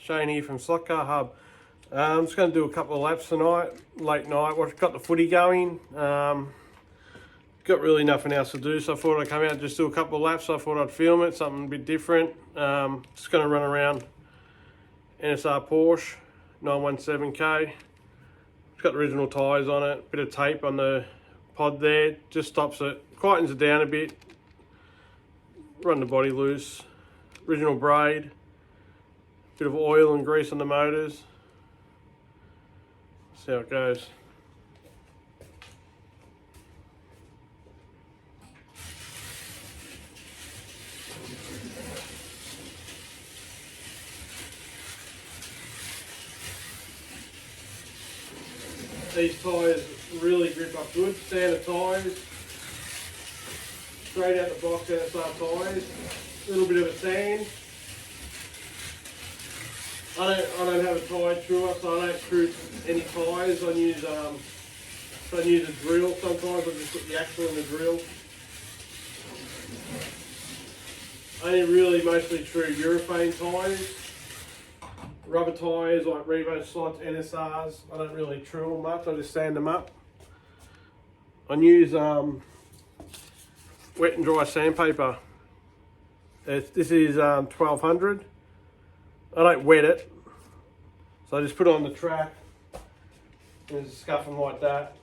Shane here from Slot Car Hub. I'm just going to do a couple of laps tonight, late night. We've got the footy going. Got really nothing else to do, so I thought I'd come out and just do a couple of laps. So I thought I'd film it, something a bit different. Just going to run around NSR Porsche 917K. It's got the original tyres on it, bit of tape on the pod there, just stops it, quietens it down a bit, run the body loose, original braid, bit of oil and grease on the motors. See how it goes. These tyres really grip up good, standard tyres, straight out the box NSR tyres, a little bit of a sand. I don't have a tyre chewer, so I don't chew any tyres. I use a drill sometimes. I just put the axle in the drill. I only really mostly chew urethane tyres. Rubber tyres like Revo slots, NSRs, I don't really chew them much, I just sand them up. I use wet and dry sandpaper. This is 1200. I don't wet it, so I just put it on the track and scuff them like that.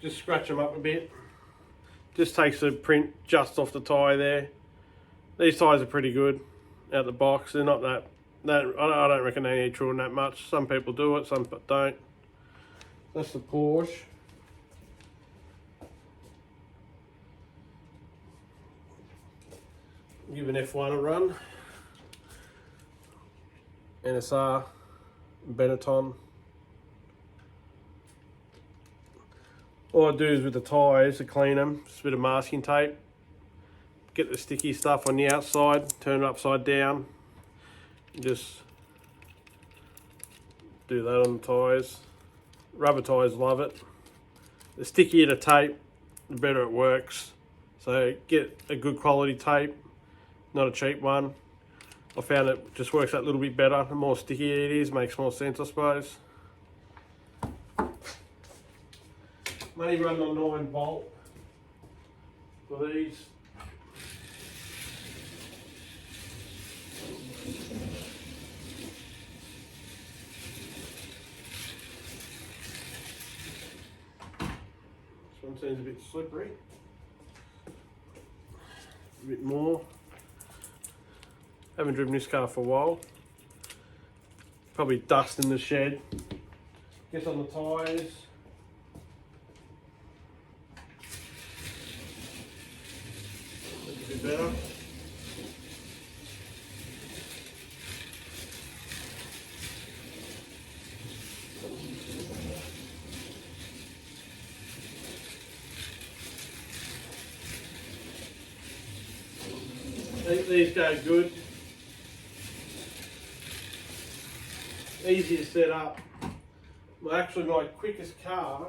Just scratch them up a bit. Just takes the print just off the tyre there. These tyres are pretty good out the box. They're not that I don't reckon they need chewing that much. Some people do it, some don't. That's the Porsche. Give an F1 a run. NSR, Benetton. All I do is with the tyres to clean them, just a bit of masking tape. Get the sticky stuff on the outside, turn it upside down. Just do that on the tyres. Rubber tyres love it. The stickier the tape, the better it works. So get a good quality tape, not a cheap one. I found it just works that little bit better. The more sticky it is, makes more sense, I suppose. I'm only running on 9 volt for these. This one seems a bit slippery. A bit more. Haven't driven this car for a while. Probably dust in the shed. Gets on the tyres. Looks a bit better. These go good. Easy to set up. Well, actually my quickest car,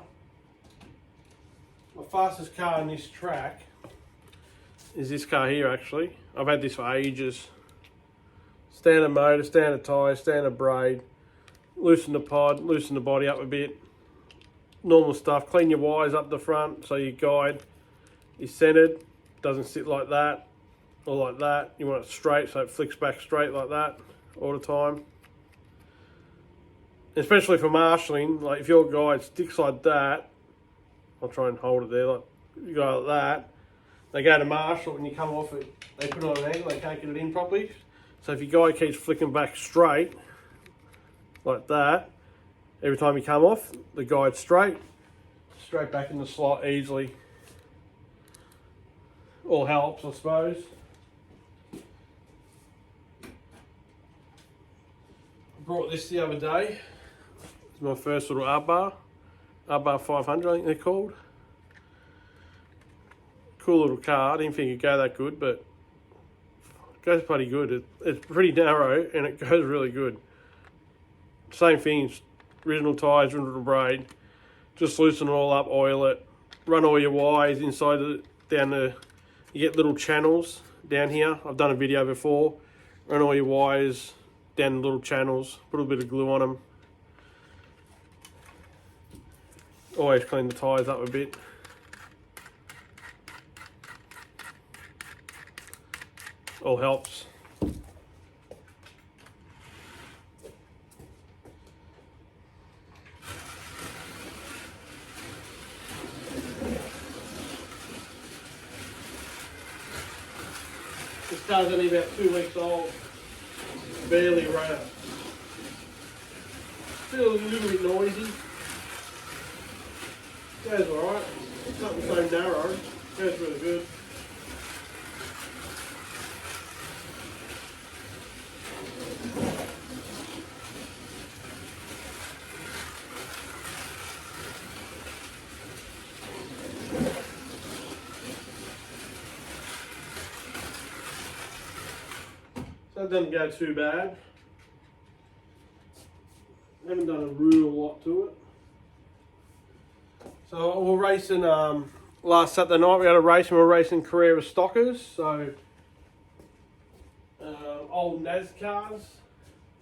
my fastest car on this track is this car here actually. I've had this for ages. Standard motor, standard tyres, standard braid. Loosen the pod, loosen the body up a bit. Normal stuff, clean your wires up the front so your guide is centered. Doesn't sit like that or like that. You want it straight so it flicks back straight like that all the time. Especially for marshalling, like if your guide sticks like that, I'll try and hold it there, like you go like that, they go to marshal and you come off it, they put it on an angle, they can't get it in properly. So if your guide keeps flicking back straight, like that, every time you come off, the guide's straight back in the slot easily. All helps, I suppose. I brought this the other day. My first little R-bar 500 I think they're called. Cool little car, I didn't think it'd go that good, but it goes pretty good. It's pretty narrow and it goes really good. Same thing, original tyres, original braid. Just loosen it all up, oil it, run all your wires inside it, down the, you get little channels down here. I've done a video before. Run all your wires down the little channels, put a bit of glue on them. Always clean the tyres up a bit. All helps. This car's only about 2 weeks old, barely run it. Still a little bit noisy. Goes alright. Something so narrow, goes really good. So that doesn't go too bad. Haven't done a real lot to it. So we're racing last Saturday night. We had a race and we were racing Carrera Stockers. So old NASCARs.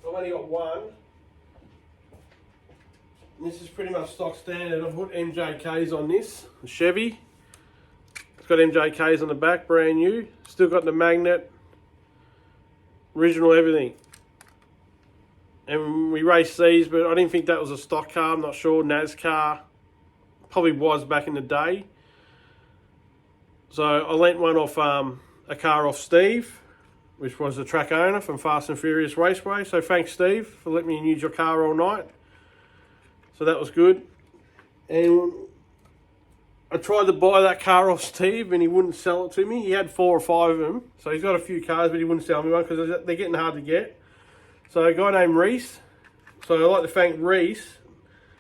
I've only got one. And this is pretty much stock standard. I've put MJKs on this, a Chevy. It's got MJKs on the back, brand new. Still got the magnet, original everything. And we raced these, but I didn't think that was a stock car. I'm not sure. NASCAR probably was back in the day. So I lent one off a car off Steve, which was the track owner from Fast and Furious Raceway. So thanks, Steve, for letting me use your car all night. So that was good. And I tried to buy that car off Steve and he wouldn't sell it to me. He had 4 or 5 of them. So he's got a few cars, but he wouldn't sell me one because they're getting hard to get. So a guy named Reese. So I'd like to thank Reese.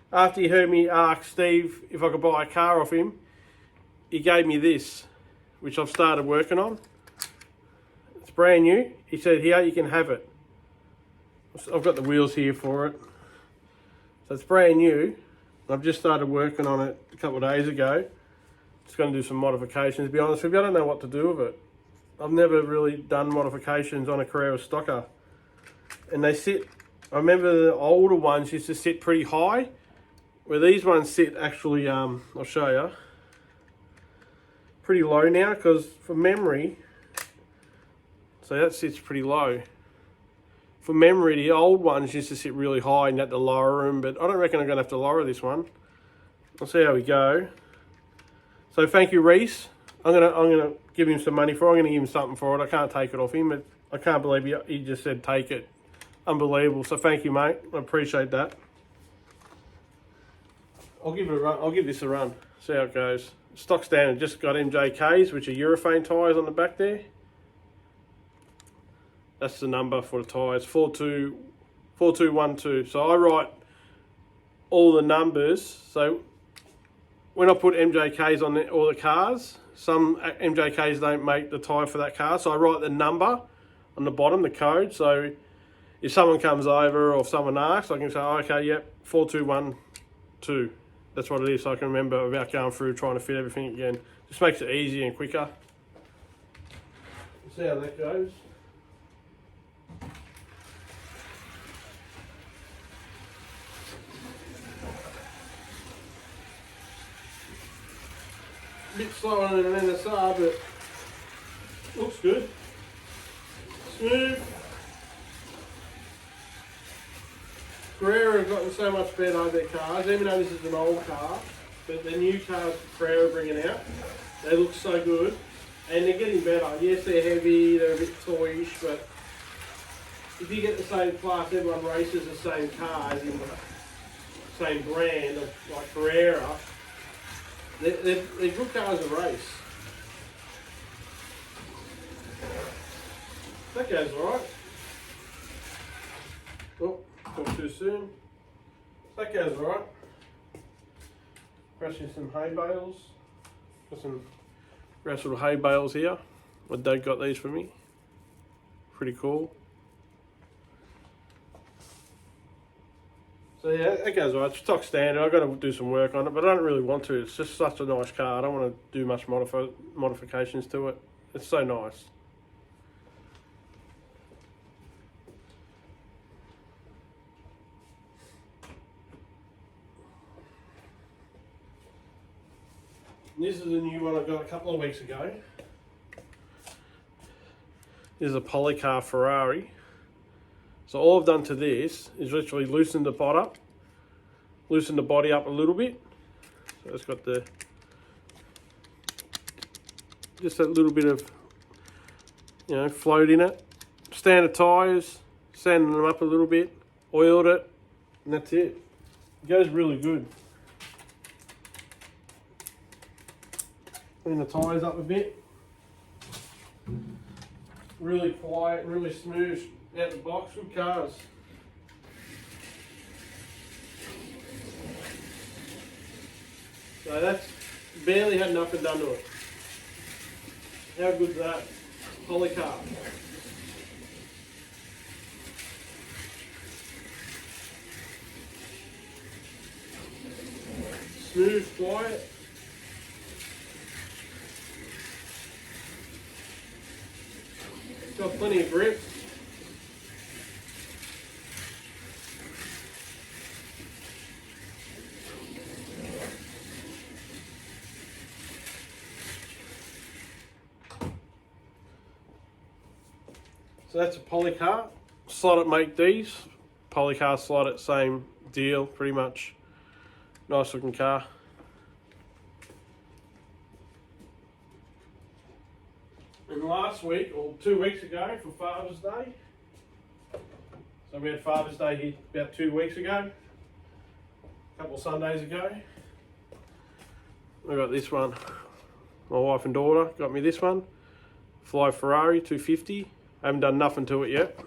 After he heard me ask Steve if I could buy a car off him, he gave me this, which I've started working on. It's brand new. He said, here, you can have it. I've got the wheels here for it. So it's brand new. I've just started working on it a couple of days ago. Just going to do some modifications. To be honest with you, I don't know what to do with it. I've never really done modifications on a Carrera Stocker. And they sit, I remember the older ones used to sit pretty high, where these ones sit actually, I'll show you, pretty low now, because from memory, so that sits pretty low. From memory, the old ones used to sit really high and you had to lower them, but I don't reckon I'm going to have to lower this one. I'll see how we go. So thank you, Reese. I'm gonna give him some money for it. I'm going to give him something for it. I can't take it off him, but I can't believe he just said take it. Unbelievable. So thank you, mate. I appreciate that. I'll give it a run. I'll give this a run. See how it goes. Stock standard. Just got MJKs, which are urethane tyres on the back there. That's the number for the tyres. 4212. So I write all the numbers. So when I put MJKs on all the cars, some MJKs don't make the tyre for that car. So I write the number on the bottom, the code. So if someone comes over or if someone asks, I can say, oh, okay, yep, 4212. That's what it is, so I can remember without going through trying to fit everything again. Just makes it easier and quicker. See how that goes. A bit slower than an NSR, but looks good. Smooth. Carrera have gotten so much better over their cars, even though this is an old car, but the new cars Carrera are bringing out, they look so good, and they're getting better. Yes, they're heavy, they're a bit toyish, but if you get the same class, everyone races the same cars in the same brand of like Carrera, they're good cars to race. That goes alright. Oh. Too soon. That goes alright. Brushing some hay bales. Got some grass little hay bales here. My dad got these for me. Pretty cool. So yeah, that goes alright. It's stock standard. I've got to do some work on it, but I don't really want to. It's just such a nice car. I don't want to do much modifications to it. It's so nice. This is a new one I got a couple of weeks ago. This is a POLYCART Ferrari. So all I've done to this is literally loosen the body up a little bit. So it's got just a little bit of, float in it. Standard tyres, sanding them up a little bit, oiled it, and that's it. It goes really good. Clean the tyres up a bit. Really quiet, really smooth out the box, good cars. So that's barely had nothing done to it. How good's that? POLYCART. Smooth, quiet. Got plenty of grip. So that's a POLYCART. Slot it, make these. POLYCART slot it, same deal, pretty much. Nice looking car. And last week, or 2 weeks ago, for Father's Day, so we had Father's Day here about 2 weeks ago, a couple of Sundays ago. I got this one. My wife and daughter got me this one. Fly Ferrari 250. I haven't done nothing to it yet.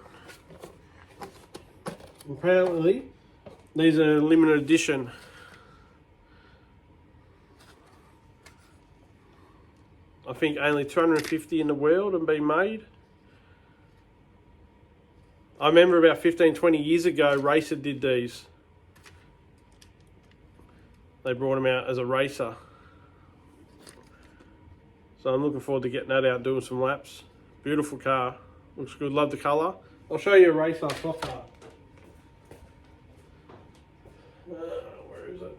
Apparently, these are limited edition. I think only 250 in the world and been made. I remember about 15-20 years ago, Racer did these. They brought them out as a racer. So I'm looking forward to getting that out, doing some laps. Beautiful car, looks good, love the colour. I'll show you a racer soft car. Where is it?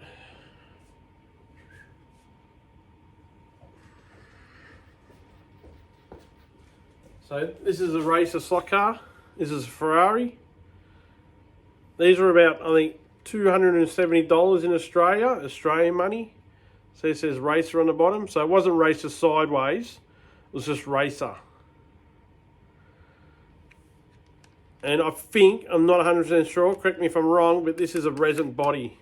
So this is a racer slot car. This is a Ferrari. These are about, I think, $270 in Australia, Australian money. So it says racer on the bottom. So it wasn't racer sideways, it was just racer. And I think, I'm not 100% sure, correct me if I'm wrong, but this is a resin body,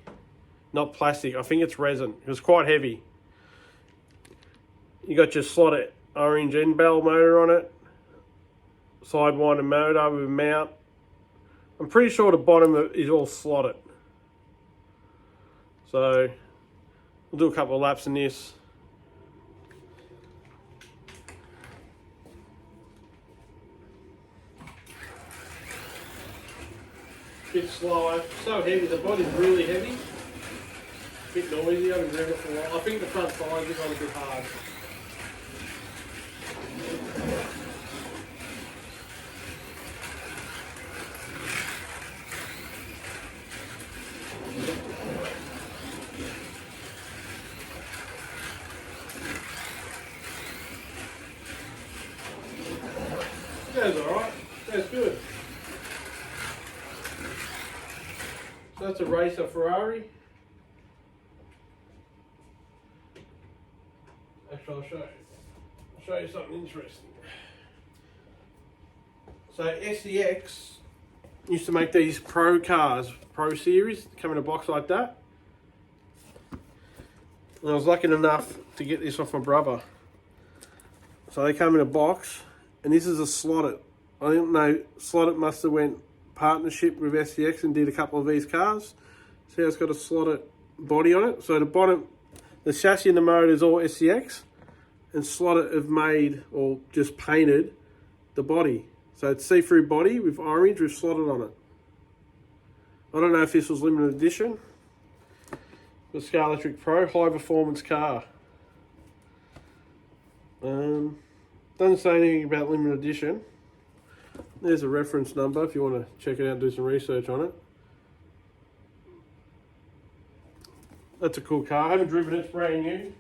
not plastic. I think it's resin. It was quite heavy. You got your slotted orange end bell motor on it. Sidewinder motor with a mount. I'm pretty sure the bottom is all slotted. So we'll do a couple of laps in this. Bit slower, so heavy, the body's really heavy. Bit noisy, I haven't driven it for a while. I think the front tires have gone a bit hard. Goes alright, goes good. So that's a racer Ferrari. Actually, I'll show you something interesting. So SCX used to make these Pro cars, Pro Series, come in a box like that. And I was lucky enough to get this off my brother. So they come in a box. And this is a slotted. I don't know, slotted must have went partnership with SCX and did a couple of these cars. See how it's got a slotted body on it? So the bottom, the chassis and the motor is all SCX, and slotted have made, or just painted, the body. So it's see-through body with orange with slotted on it. I don't know if this was limited edition. The Scar Electric Pro, high performance car. Doesn't say anything about limited edition. There's a reference number if you want to check it out and do some research on it. That's a cool car. I haven't driven it, it's brand new.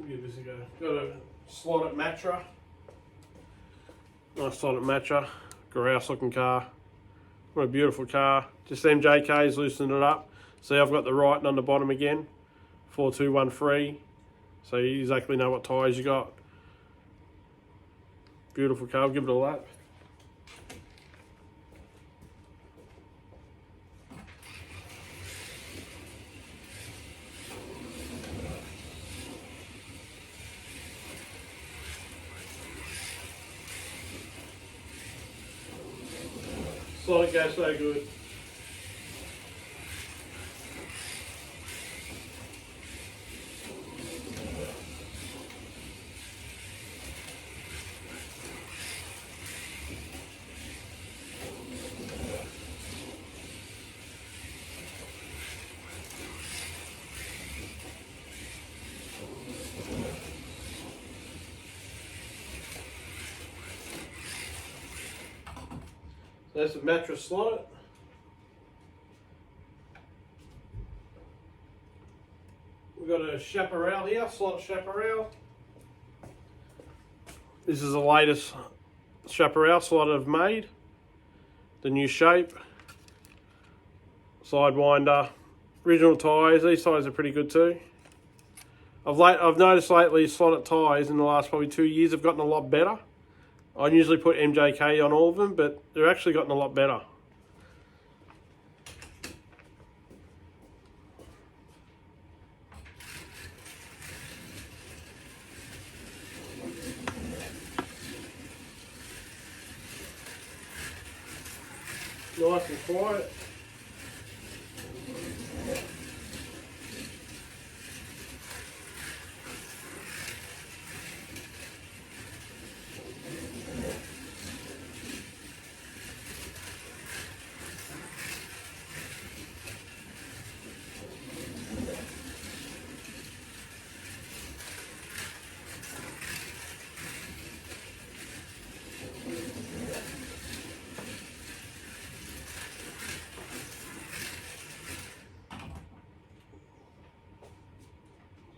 give this a go. Got a slot at Matra. Nice slot at Matra. Grouse looking car. What a beautiful car. Just MJK's loosened it up. See, I've got the writing on the bottom again. 4213. So you exactly know what tyres you got. Beautiful car. I'll give it a lap. Slot it goes so good. There's the mattress slot. We've got a chaparral here, slot chaparral. This is the latest chaparral slot I've made. The new shape. Sidewinder. Original tyres. These tyres are pretty good too. I've noticed lately slotted tyres in the last probably 2 years have gotten a lot better. I usually put MJK on all of them, but they're actually gotten a lot better. Nice and quiet.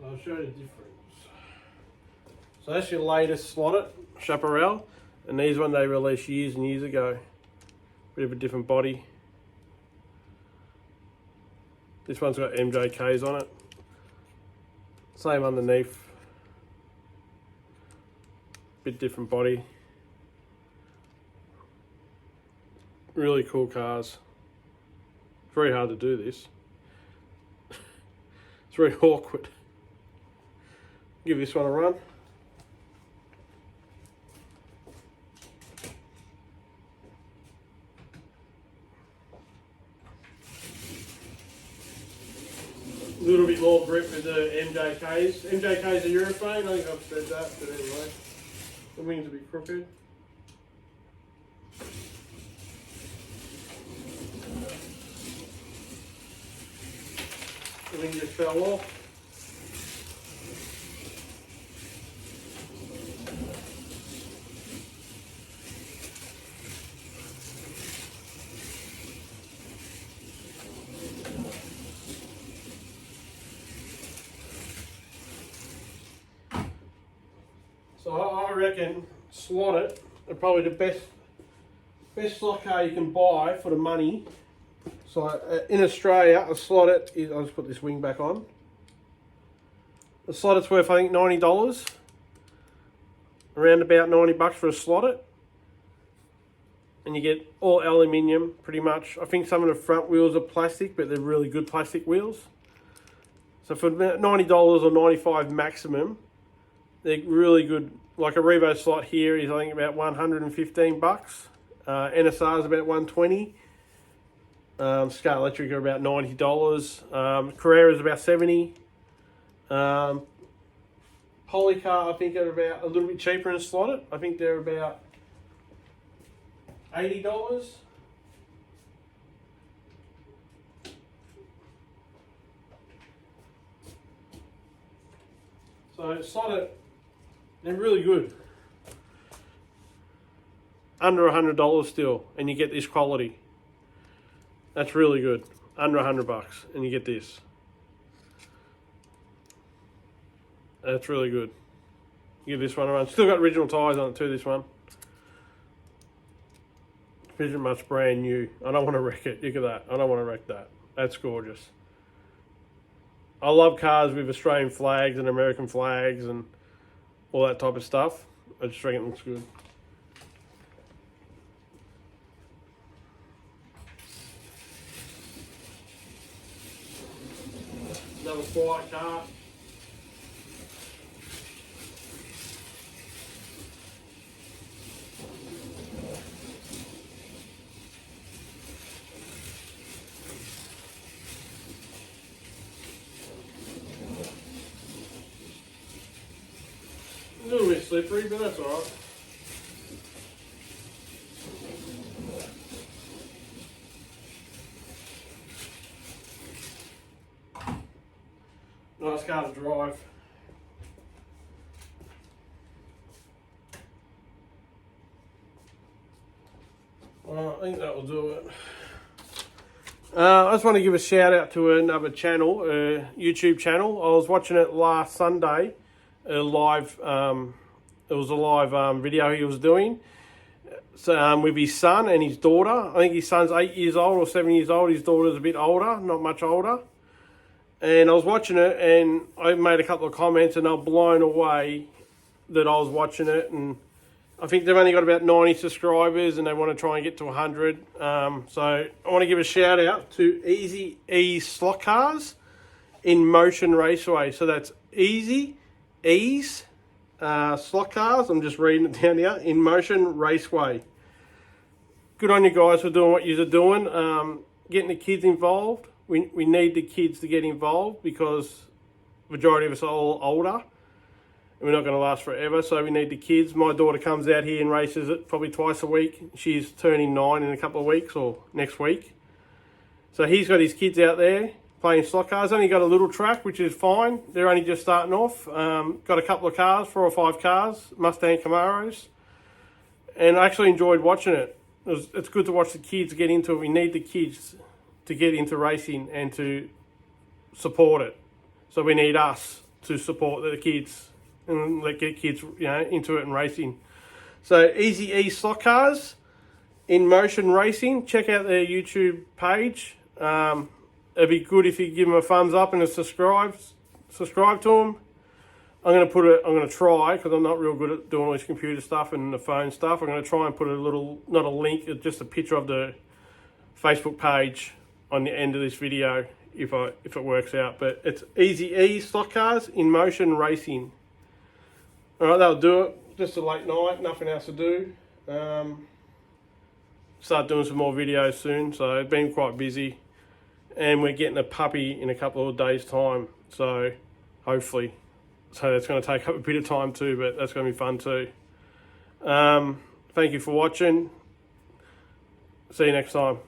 I'll show you the difference. So that's your latest slotted chaparral, and these one they released years and years ago. Bit of a different body. This one's got MJKs on it. Same underneath. Bit different body. Really cool cars. It's very hard to do this. It's very awkward. Give this one a run. A little bit more grip with the MJKs. MJKs are urethane, I think I've said that, but anyway. The wings a bit crooked. The wing just fell off. So I reckon slot it are probably the best slot car you can buy for the money. So in Australia, a slot it is, I'll just put this wing back on. A slot it's worth I think $90, around about $90 for a slot it, and you get all aluminium pretty much. I think some of the front wheels are plastic, but they're really good plastic wheels. So for $90 or $95 maximum. They're really good. Like a Revo slot here is I think about 115 bucks. NSR is about 120. Scale Electric are about $90. Carrera is about 70. Polycart I think are about a little bit cheaper in slotted. I think they're about $80. So slotted, they're really good. Under $100 still, and you get this quality. That's really good. Under $100 and you get this. That's really good. Give this one a run. Still got original tyres on it too, this one. Pretty much brand new. I don't want to wreck it. Look at that. I don't want to wreck that. That's gorgeous. I love cars with Australian flags and American flags and all that type of stuff. I just reckon it looks good. Another POLYCART. A little bit slippery, but that's alright. Nice car to drive. Well, I think that will do it. I just want to give a shout out to another channel, YouTube channel. I was watching it last Sunday, live. It was a live video he was doing. So, with his son and his daughter. I think his son's 8 years old or 7 years old. His daughter's a bit older, not much older. And I was watching it, and I made a couple of comments, and I'm blown away that I was watching it. And I think they've only got about 90 subscribers, and they want to try and get to 100. So I want to give a shout out to Easy Ease Slot Cars in Motion Raceway. So that's Easy Ease Slot Cars. I'm just reading it down here. In Motion Raceway. Good on you guys for doing what you're doing. Getting the kids involved. We need the kids to get involved because the majority of us are all older and we're not going to last forever, so we need the kids. My daughter comes out here and races it probably twice a week. She's turning 9 in a couple of weeks or next week. So he's got his kids out there playing slot cars. Only got a little track, which is fine. They're only just starting off. Got a couple of cars, 4 or 5 cars, Mustang Camaros. And I actually enjoyed watching it. It's good to watch the kids get into it. We need the kids to get into racing and to support it. So we need us to support the kids and get kids, into it and racing. So Easy E Slot Cars in Motion Racing. Check out their YouTube page. It'd be good if you give them a thumbs up and a subscribe to them. I'm going to try, because I'm not real good at doing all this computer stuff and the phone stuff. I'm going to try and put a little, not a link, just a picture of the Facebook page on the end of this video if it works out. But it's Easy E Slot Cars in Motion Racing. Alright, that'll do it. Just a late night, nothing else to do. Start doing some more videos soon, so it's been quite busy. And we're getting a puppy in a couple of days' time, so hopefully. So that's going to take up a bit of time too, but that's going to be fun too. Thank you for watching. See you next time.